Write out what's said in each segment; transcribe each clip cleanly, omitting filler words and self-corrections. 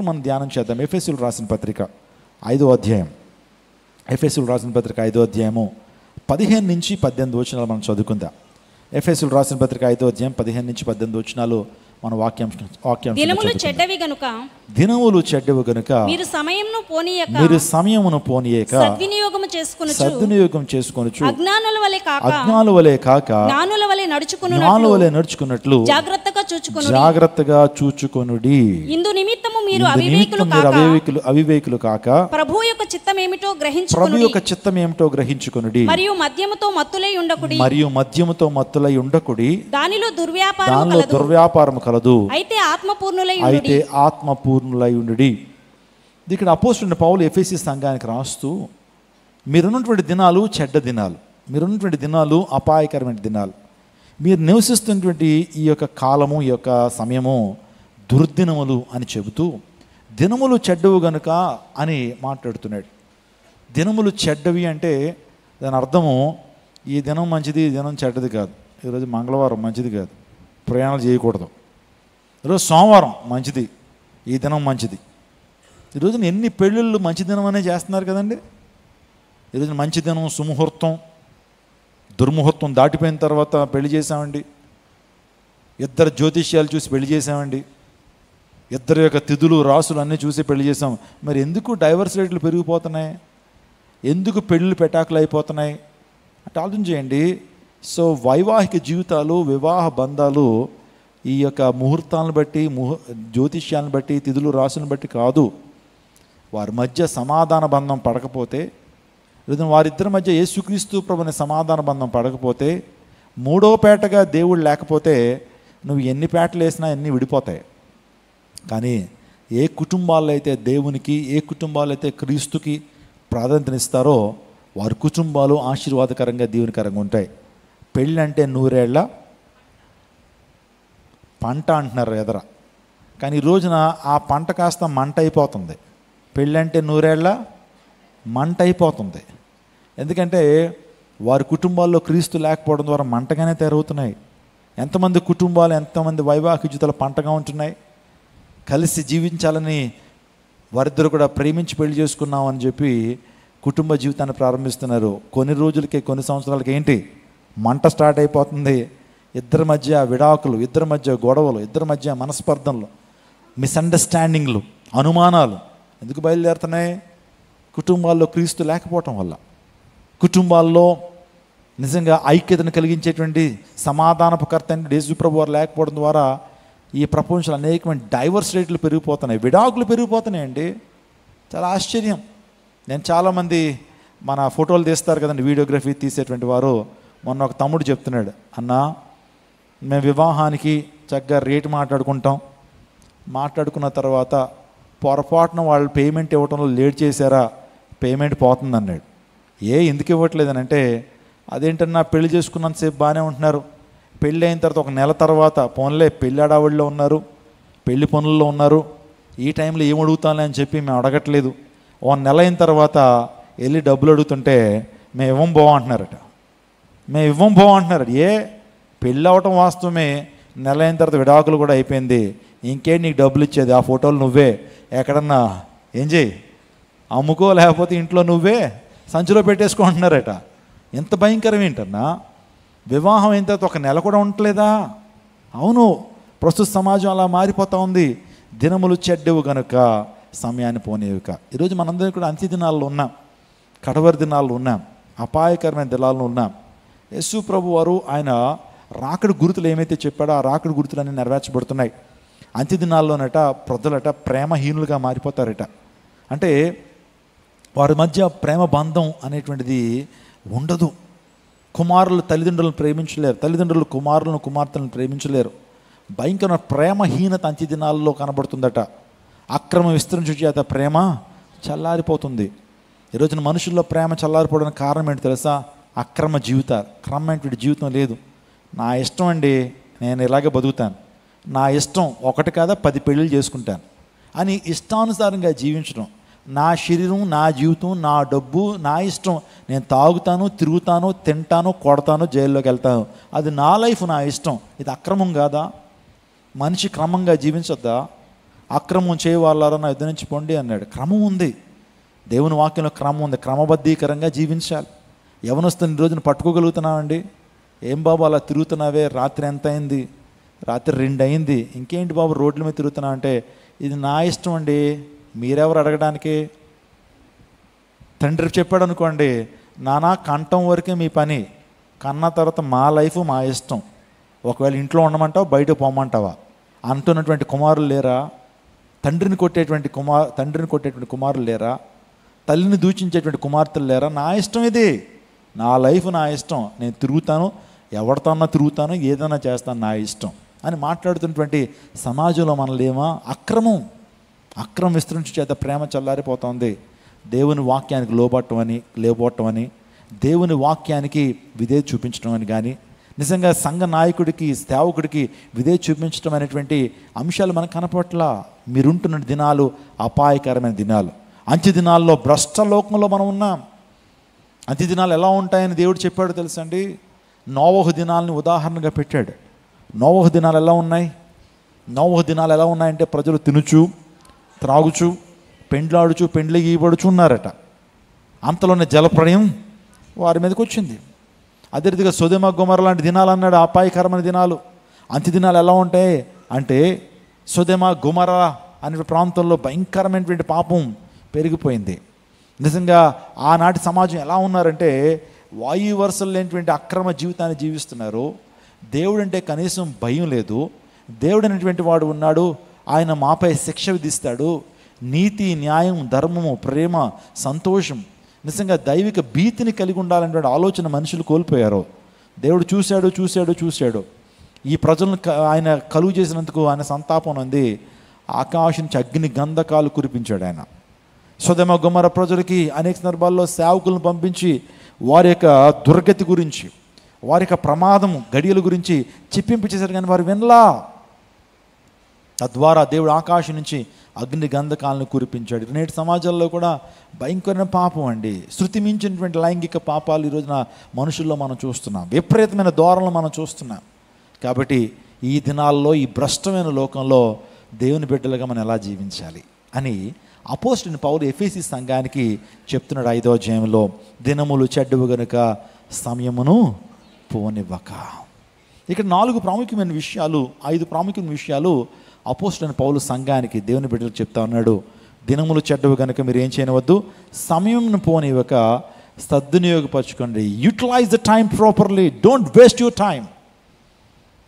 మాటలు మనం ధ్యానం చేద్దాం. ఎఫెసీయులకు రాసిన పత్రిక 5వ అధ్యాయం, ఎఫెసీయులకు రాసిన పత్రిక 5వ అధ్యాయము 15 నుంచి 18 వచనాలు మనం చదువుకుందాం. ఎఫెసీయులకు రాసిన పత్రిక 5వ అధ్యాయం 15 నుంచి 18 వచనాలు మన వాక్యం. దినములు చెడ్డవి గనుక మీరు సమయమును పోనీయక సద్వినియోగం చేసుకొనుచు అజ్ఞానుల వలె కాక జ్ఞానుల వలె నడుచుకున్నట్లు జాగ్రత్తగా చూచుకొనుడి. ఇందు నిమిత్తము మీరు అవివేకులు కాక ప్రభువు యొక్క చిత్తం ఏమిటో గ్రహించుకొనుడి. మరియు మద్యముతో మత్తులై ఉండకుడి. దానిలో దుర్వ్యాపారము కలదు. అయితే ఆత్మపూర్ణులై ఉండుడి. ఇక్కడ అపోస్తలుడైన పౌలు ఎఫెసీ సంఘానికి రాస్తూ, మీరున్నటువంటి దినాలు చెడ్డ దినాలు, మీరున్నటువంటి దినాలు అపాయకరమైన దినాలు, మీరు నివసిస్తున్నటువంటి ఈ యొక్క కాలము, ఈ యొక్క సమయము దుర్దినములు అని చెబుతూ, దినములు చెడ్డవు గనుక అని మాట్లాడుతున్నాడు. దినములు చెడ్డవి అంటే దాని అర్థము ఈ దినం మంచిది, ఈ దినం చెడ్డది కాదు. ఈరోజు మంగళవారం మంచిది కాదు, ప్రయాణాలు చేయకూడదు. ఈరోజు సోమవారం మంచిది, ఈ దినం మంచిది. ఈరోజు ఎన్ని పెళ్ళిళ్ళు మంచి దినం అనే చేస్తున్నారు కదండి. ఈరోజు మంచి దినం, సుముహూర్తం, దుర్ముహూర్తం దాటిపోయిన తర్వాత పెళ్లి చేసామండి, ఇద్దరు జ్యోతిష్యాలు చూసి పెళ్లి చేసామండి, ఇద్దరు యొక్క తిథులు రాసులు అన్నీ చూసి పెళ్లి చేసాం. మరి ఎందుకు డైవర్స్ రేట్లు పెరిగిపోతున్నాయి, ఎందుకు పెళ్ళిళ్ళు పెటాకులు అయిపోతున్నాయి అంటే ఆలోచన చేయండి. సో వైవాహిక జీవితాలు, వివాహ బంధాలు ఈ యొక్క ముహూర్తాలను బట్టి, జ్యోతిష్యాలను బట్టి, తిథులు రాసులను బట్టి కాదు. వారి మధ్య సమాధాన బంధం పడకపోతే, లేదా వారిద్దరి మధ్య యేసుక్రీస్తు ప్రభుని సమాధాన బంధం పడకపోతే, మూడో పేటగా దేవుడు లేకపోతే నువ్వు ఎన్ని పేటలు వేసినా ఎన్ని విడిపోతాయి. కానీ ఏ కుటుంబాల్లో అయితే దేవునికి, ఏ కుటుంబాలు అయితే క్రీస్తుకి ప్రాధాన్యతనిస్తారో వారి కుటుంబాలు ఆశీర్వాదకరంగా, దీవెనకరంగా ఉంటాయి. పెళ్ళి అంటే 100 ఏళ్ల పంట అంటున్నారు ఎదర, కానీ ఈ రోజున ఆ పంట కాస్త మంట అయిపోతుంది. పెళ్ళంటే 100 ఏళ్ల మంట అయిపోతుంది. ఎందుకంటే వారి కుటుంబాల్లో క్రీస్తు లేకపోవడం ద్వారా మంటగానే తయారవుతున్నాయి. ఎంతమంది కుటుంబాలు, ఎంతమంది వైవాహిక జీవితాలు పంటగా ఉంటున్నాయి. కలిసి జీవించాలని వారిద్దరు కూడా ప్రేమించి పెళ్లి చేసుకున్నామని చెప్పి కుటుంబ జీవితాన్ని ప్రారంభిస్తున్నారు. కొన్ని రోజులకి, కొన్ని సంవత్సరాలకి ఏంటి మంట స్టార్ట్ అయిపోతుంది. ఇద్దరి మధ్య విడాకులు, ఇద్దరి మధ్య గొడవలు, ఇద్దరి మధ్య మనస్పర్ధనలు, మిస్అండర్స్టాండింగ్లు, అనుమానాలు ఎందుకు బయలుదేరుతున్నాయి? కుటుంబాల్లో క్రీస్తు లేకపోవటం వల్ల. కుటుంబాల్లో నిజంగా ఐక్యతను కలిగించేటువంటి సమాధానపకర్త యేసు ప్రభు వారు లేకపోవడం ద్వారా ఈ ప్రపంచంలో అనేకమైన డైవర్స్ రేట్లు పెరిగిపోతున్నాయి, విడాకులు పెరిగిపోతున్నాయండి. చాలా ఆశ్చర్యం. నేను చాలామంది మన ఫోటోలు తీస్తారు కదండి, వీడియోగ్రఫీ తీసేటువంటి వారు. మొన్న ఒక తమ్ముడు చెప్తున్నాడు, అన్నా మేము వివాహానికి చక్కగా రేటు మాట్లాడుకున్న తర్వాత పొరపాటున వాళ్ళు పేమెంట్ ఇవ్వడంలో లేట్ చేశారా, పేమెంట్ పోతుంది అన్నాడు. ఎందుకు ఇవ్వట్లేదని అంటే, అదేంటన్నా పెళ్లి చేసుకున్నంతసేపు బాగానే ఉంటున్నారు, పెళ్ళి అయిన తర్వాత ఒక నెల తర్వాత పోన్లే పెళ్ళి అడావుడిలో ఉన్నారు, పెళ్లి పనుల్లో ఉన్నారు, ఈ టైంలో ఏం అడుగుతానులే అని చెప్పి మేము అడగట్లేదు. ఓ నెల అయిన తర్వాత వెళ్ళి డబ్బులు అడుగుతుంటే మేము ఇవ్వం బాగుంటున్నారట. పెళ్ళి అవటం వాస్తవమే, నెల అయిన తర్వాత విడాకులు కూడా అయిపోయింది, ఇంకేంటి నీకు డబ్బులు ఇచ్చేది, ఆ ఫోటోలు నువ్వే ఎక్కడన్నా ఏం చేయి అమ్ముకో, లేకపోతే ఇంట్లో నువ్వే సంచిలో పెట్టేసుకుంటున్నారట. ఎంత భయంకరం ఏంటన్నా. వివాహం అయిన తర్వాత ఒక నెల కూడా ఉండట్లేదా? అవును, ప్రస్తుత సమాజం అలా మారిపోతూ ఉంది. దినములు చెడ్డవు గనుక సమయాన్ని పోనేవిక. ఈరోజు మనందరం కూడా అంత్య దినాల్లో ఉన్నాం, కడవరి దినాల్లో ఉన్నాం, అపాయకరమైన దినాల్లో ఉన్నాం. యేసు ప్రభు వారు ఆయన రాకడి గుర్తులు ఏమైతే చెప్పాడో ఆ రాకడి గుర్తులన్నీ నెరవేర్చబడుతున్నాయి. అంత్య దినాల్లోనట ప్రజలట ప్రేమహీనులుగా మారిపోతారట. అంటే వారి మధ్య ప్రేమ బంధం అనేటువంటిది ఉండదు. కుమారులు తల్లిదండ్రులను ప్రేమించలేరు, తల్లిదండ్రులు కుమారులను కుమార్తెలను ప్రేమించలేరు. భయంకరమైన ప్రేమహీనత అంత్య దినాల్లో కనబడుతుందట. అక్రమ విస్తరించు చేత ప్రేమ చల్లారిపోతుంది. ఈరోజున మనుషుల్లో ప్రేమ చల్లారిపోవడానికి కారణం ఏంటి తెలుసా? అక్రమ జీవితాలు, క్రమమైనటువంటి జీవితం లేదు. నా ఇష్టం అండి, నేను ఇలాగే బతుకుతాను, నా ఇష్టం, ఒకటి కాదా 10 పెళ్ళిళ్ళు చేసుకుంటాను అని ఇష్టానుసారంగా జీవించడం. నా శరీరం, నా జీవితం, నా డబ్బు, నా ఇష్టం, నేను తాగుతాను, తిరుగుతాను, తింటాను, కొడతాను, జైల్లోకి వెళ్తాను, అది నా లైఫ్, నా ఇష్టం. ఇది అక్రమం కాదా? మనిషి క్రమంగా జీవించొద్దా? అక్రమం చేయవాళ్ళారా నా యుద్ధ నుంచి పొండి అన్నాడు. క్రమం ఉంది, దేవుని వాక్యంలో క్రమం ఉంది. క్రమబద్ధీకరంగా జీవించాలి. యవనస్తుని రోజున పట్టుకోగలుగుతున్నావండి? ఏం బాబు అలా తిరుగుతున్నావే, రాత్రి ఎంత అయింది? రాత్రి 2 అయింది, ఇంకేంటి బాబు రోడ్ల మీద తిరుగుతున్నావు అంటే, ఇది నా ఇష్టం అండి, మీరెవరు అడగడానికి? తండ్రి చెప్పాడు అనుకోండి, నానా కంఠం వరకే మీ పని, కన్నా తర్వాత మా లైఫ్ మా ఇష్టం, ఒకవేళ ఇంట్లో ఉండమంటావా బయట పోమంటావా అంటున్నటువంటి కుమారులు లేరా? తండ్రిని కొట్టేటువంటి కుమారులు లేరా? తల్లిని దూషించేటువంటి కుమార్తెలు లేరా? నా ఇష్టం ఇది, నా లైఫ్ నా ఇష్టం, నేను తిరుగుతాను, ఎవరితోన్నా తిరుగుతాను, ఏదైనా చేస్తాను, నా ఇష్టం అని మాట్లాడుతున్నటువంటి సమాజంలో మనం లేమా? అక్రమం విస్తరించు చేత ప్రేమ చల్లారిపోతుంది. దేవుని వాక్యానికి లేబోవటం అని దేవుని వాక్యానికి విధేయత చూపించడం అని కానీ, నిజంగా సంఘ నాయకుడికి సేవకుడికి విధేయత చూపించడం అనేటువంటి అంశాలు మనకు కనపట్ల. మీరుంటున్న దినాలు అపాయకరమైన దినాలు. అంత్య దినాల్లో భ్రష్ట లోకంలో మనం ఉన్నాం. అంత్య దినాలు ఎలా ఉంటాయని దేవుడు చెప్పాడు తెలుసండి. నోవహు దినాలని ఉదాహరణగా పెట్టాడు. నోవహు దినాలు ఎలా ఉన్నాయి? నోవహు దినాలు ఎలా ఉన్నాయంటే, ప్రజలు తినుచు త్రాగుచు పెండ్లాడుచు పెండ్లి గీయబడుచు ఉన్నారట. అంతలోనే జలప్రళయం వారి మీదకి వచ్చింది. అదే రీతిగా సొదొమ గొమొర్రా లాంటి దినాలు అన్నాడు, అపాయకరమైన దినాలు. అంత్య దినాలు ఎలా ఉంటాయి అంటే, సొదొమ గొమొర్రా అనే ప్రాంతంలో భయంకరమైనటువంటి పాపం పెరిగిపోయింది. నిజంగా ఆనాటి సమాజం ఎలా ఉన్నారంటే, వాయు వరుసలు లేనిటువంటి అక్రమ జీవితాన్ని జీవిస్తున్నారు. దేవుడు అంటే కనీసం భయం లేదు. దేవుడు అనేటువంటి వాడు ఉన్నాడు, ఆయన మాపై శిక్ష విధిస్తాడు. నీతి, న్యాయం, ధర్మము, ప్రేమ, సంతోషం, నిజంగా దైవిక భీతిని కలిగి ఉండాలనేటువంటి ఆలోచన మనుషులు కోల్పోయారు. దేవుడు చూశాడు. ఈ ప్రజలను ఆయన కలుగు చేసినందుకు ఆయన సంతాపం ఉంది. ఆకాశం నుంచి అగ్ని గంధకాలు కురిపించాడు ఆయన. సొదొమ గొమొర్రా ప్రజలకి అనేక సందర్భాల్లో సేవకులను పంపించి వారి యొక్క దుర్గతి గురించి, వారి యొక్క ప్రమాదం గడియల గురించి చెప్పించేశారు, కానీ వారు వినలా. తద్వారా దేవుడు ఆకాశం నుంచి అగ్ని గంధకాలను కురిపించాడు. నేటి సమాజంలో కూడా భయంకరమైన పాపం అండి. శృతి మించినటువంటి లైంగిక పాపాలు ఈ రోజున మనుషుల్లో మనం చూస్తున్నాం. విపరీతమైన ధోరణులు మనం చూస్తున్నాం. కాబట్టి ఈ దినాల్లో, ఈ భ్రష్టమైన లోకంలో దేవుని బిడ్డలుగా మనం ఎలా జీవించాలి అని అపోస్తలుడైన పౌలు ఎఫెసీ సంఘానికి చెప్తున్నాడు 5వ అధ్యాయంలో. దినములు చెడ్డవు గనుక సమయమును పోనివ్వక. ఇక్కడ 5 ప్రాముఖ్యమైన విషయాలు అపోస్తలుడైన పౌలు సంఘానికి, దేవుని బిడ్డలకు చెప్తా ఉన్నాడు. దినములు చెడ్డవు కనుక మీరు ఏం చేయవద్దు, సమయంను పోనివ్వక సద్వినియోగపరచుకోండి. Utilize the time properly, don't waste your time.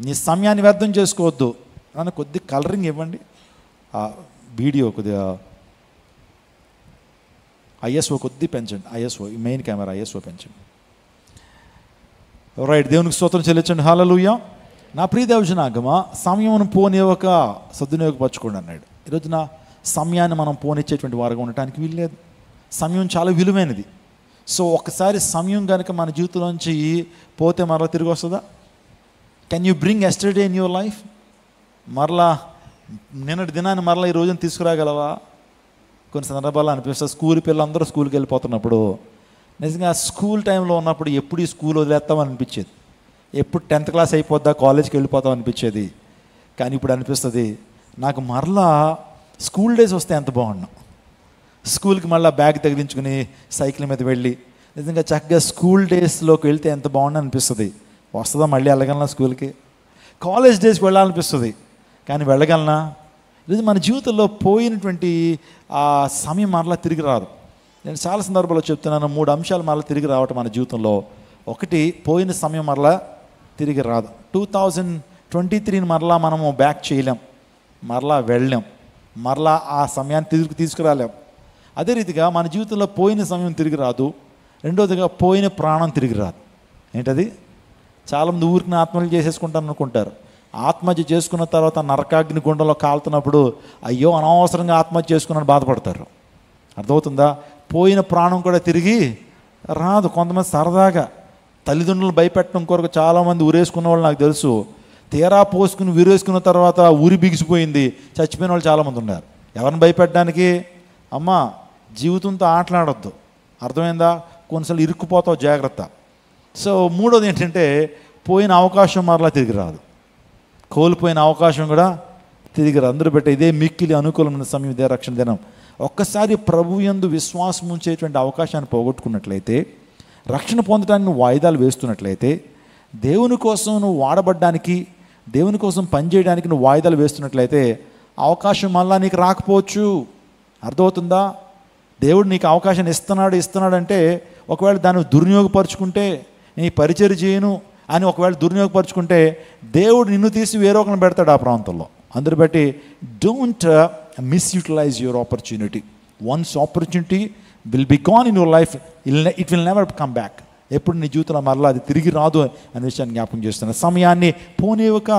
నీ సమయాన్ని వ్యర్థం చేసుకోవద్దు. నన్ను కొద్ది కలరింగ్ ఇవ్వండి, ఆ వీడియో కొద్దిగా ఐఎస్ఓ కొద్ది పెంచండి. ఐఎస్ఓ మెయిన్ కెమెరా ఐఎస్ఓ పెంచండి. రైట్, దేవునికి స్తోత్రం చెల్లించండి. హల్లెలూయా. నా ప్రియ దైవజనాంగమా, సమయమును పోనివ్వక సద్వినియోగపరచుకోండి అన్నాడు. ఈరోజున సమయాన్ని మనం పోనిచ్చేటువంటి వారుగా ఉండటానికి వీల్లేదు. సమయం చాలా విలువైనది. సో ఒకసారి సమయం కనుక మన జీవితంలోంచి పోతే మరలా తిరిగి వస్తుందా? Can you bring yesterday in your life? మరలా నిన్నటి దినాన్ని మరలా ఈ రోజున తీసుకురాగలవా? కొన్ని సందర్భాల్లో అనిపిస్తుంది, స్కూల్ పిల్లలందరూ స్కూల్కి వెళ్ళిపోతున్నప్పుడు, నిజంగా స్కూల్ టైంలో ఉన్నప్పుడు ఎప్పుడు ఈ స్కూల్ వదిలేస్తామని అనిపించేది, ఎప్పుడు 10th క్లాస్ అయిపోద్దా కాలేజ్కి వెళ్ళిపోతాం అనిపించేది. కానీ ఇప్పుడు అనిపిస్తుంది, నాకు మరలా స్కూల్ డేస్ వస్తే ఎంత బాగున్నాం. స్కూల్కి మళ్ళీ బ్యాగ్ తగిలించుకుని సైకిల్ మీద వెళ్ళి నిజంగా చక్కగా స్కూల్ డేస్లోకి వెళ్తే ఎంత బాగుండు అనిపిస్తుంది. వస్తుందా మళ్ళీ వెళ్ళగలనా స్కూల్కి? కాలేజ్ డేస్కి వెళ్ళాలనిపిస్తుంది, కానీ వెళ్ళగలనా? ఇది మన జీవితంలో పోయినటువంటి ఆ సమయం మరలా తిరిగి రాదు. నేను చాలా సందర్భాల్లో చెప్తున్నాను, 3 అంశాలు మరలా తిరిగి రావటం మన జీవితంలో. ఒకటి, పోయిన సమయం మరలా తిరిగి రాదు. 2023ని మరలా మనము బ్యాక్ చేయలేం, మరలా వెళ్ళలేం, మరలా ఆ సమయాన్ని తీసుకురాలేం. అదే రీతిగా మన జీవితంలో పోయిన సమయం తిరిగి రాదు. రెండోదిగా పోయిన ప్రాణం తిరిగి రాదు. ఏంటది? చాలామంది ఊరికి ఆత్మహత్య చేసేసుకుంటాను అనుకుంటారు. ఆత్మహత్య చేసుకున్న తర్వాత నరకాగ్ని గుండంలో కాలుతున్నప్పుడు అయ్యో అనవసరంగా ఆత్మహత్య చేసుకున్నాను బాధపడతారు. అర్థమవుతుందా? పోయిన ప్రాణం కూడా తిరిగి రాదు. కొంతమంది సరదాగా తల్లిదండ్రులను భయపెట్టడం కొరకు చాలామంది ఊరేసుకున్న వాళ్ళు నాకు తెలుసు. తీరా పోసుకుని ఊరేసుకున్న తర్వాత ఊరి బిగిసిపోయింది, చచ్చిపోయిన వాళ్ళు చాలామంది ఉన్నారు. ఎవరిని భయపెట్టడానికి? అమ్మ, జీవితంతో ఆటలాడొద్దు, అర్థమైందా? కొన్నిసార్లు ఇరుక్కుపోతావు, జాగ్రత్త. సో మూడోది ఏంటంటే, పోయిన అవకాశం మరలా తిరిగి రాదు. కోల్పోయిన అవకాశం కూడా తిరిగి అందరూ బట్టి ఇదే మిక్కిలి అనుకూలమైన సమయం, ఇదే రక్షణ దినం. ఒక్కసారి ప్రభు యందు విశ్వాసం ఉంచేటువంటి అవకాశాన్ని పోగొట్టుకున్నట్లయితే, రక్షణ పొందడానికి నువ్వు వాయిదాలు వేస్తున్నట్లయితే, దేవుని కోసం నువ్వు వాడబడ్డానికి, దేవుని కోసం పనిచేయడానికి నువ్వు వాయిదాలు వేస్తున్నట్లయితే అవకాశం మళ్ళా నీకు రాకపోవచ్చు. అర్థమవుతుందా? దేవుడు నీకు అవకాశాన్ని ఇస్తున్నాడు అంటే ఒకవేళ దాన్ని దుర్వినియోగపరుచుకుంటే, నీ పరిచర్య చేయను అని ఒకవేళ దుర్వినియోగపరుచుకుంటే దేవుడు నిన్ను తీసి వేరే ఒకరిని పెడతాడు ఆ ప్రాంతంలో. అందరు బట్టి don't misutilise your opportunity. Once opportunity will be gone in your life, it will never come back. ఎప్పుడు నీ జీవితంలో మరలా అది తిరిగి రాదు అనే విషయాన్ని జ్ఞాపకం చేస్తున్నా. సమయాన్ని పోనివ్వక